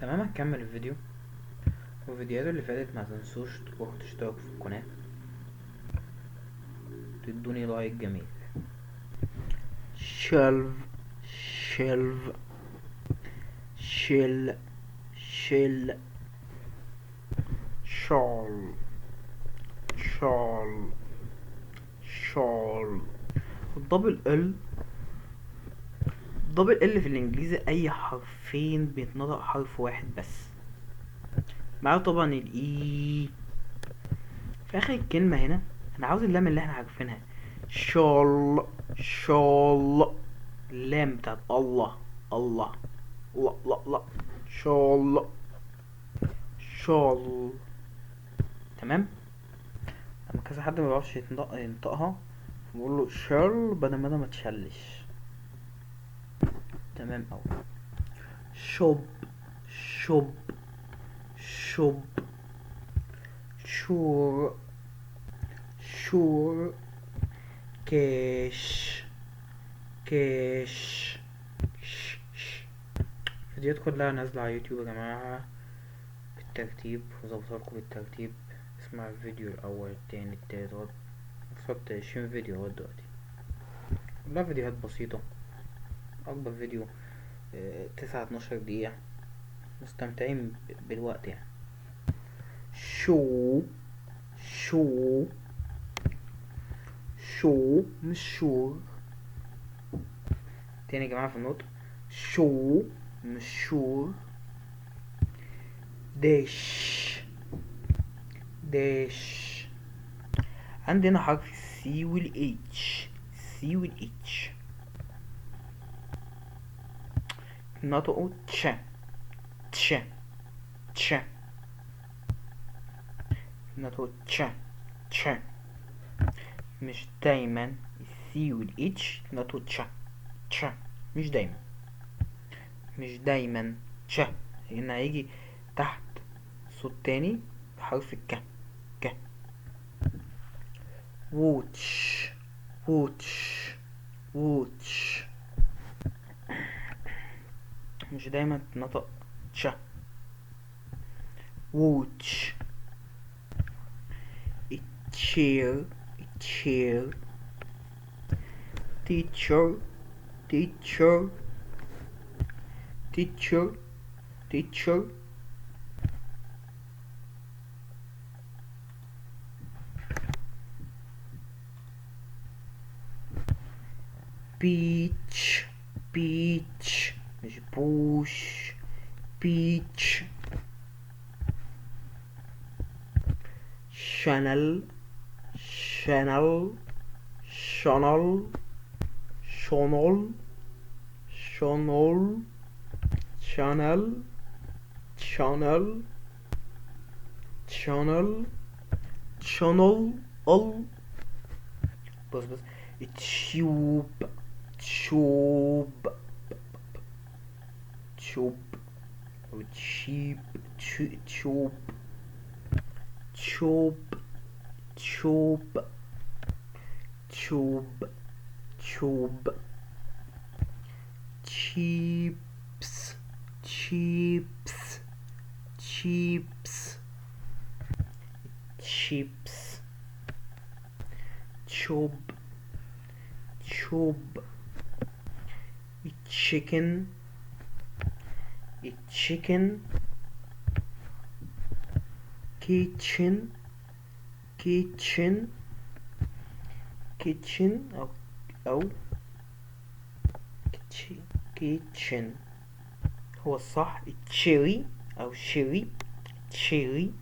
تمام، هنكمل الفيديو. والفيديوهات اللي فاتت ما تنسوش تروحوا تشتركوا في القناة، تدوني لايك جميل. شلف شلف شل شل شال شال شال. الدبل ال في الانجليزي اي حرفين بيتنطق حرف واحد بس، معاه طبعا الاي في اخر الكلمة. هنا انا عاوز اللام اللي احنا عارفينها، شال شال، اللام بتاعت الله الله. لا لا لا، شال شال. تمام. لما كذا حد ما بيعرفش ينطقها بقول له شال بدل ما ده ما تشلش. تمام. او شوب شوب شوب شور شور كاش كاش. الفيديوهات كلها نازلة على يوتيوب يا جماعة بالترتيب، وظبطهالكوا بالترتيب. اسمع الفيديو الأول التاني التالت وصلت 20 فيديو لغاية دلوقتي، كلها فيديوهات بسيطة. أكبر فيديو 9-12 دقيقة، مستمتعين بالوقت يعني. شو شو شو مش شور. تاني يا جماعة في النطق، شو مش شور. داش داش. عندنا حرف السي والاتش، سي والاتش نطقوا تش تش تش، نطقوا تش تش. مش دايما السي والاتش نطقوا تش تش، مش دايما مش دايما تش، لان هيجي تحت صوت تاني بحرف الك ك. ووتش ووتش ووتش، مش دايما تنطق تش. ووتش. تشير تشير. teacher teacher teacher teacher. beach beach مش بوش. beach. channel channel channel channel channel channel channel channel channel ال. بص تشوب تشوب تشوب وتشيب تشوب تشوب تشوب تشوب تشوب. تشيبس تشيبس تشيبس تشيبس. تشوب تشوب. تشيكن تشيكن. كيتشن كيتشن كيتشن أو كيتشن هو الصح. تشيري أو شيري تشيري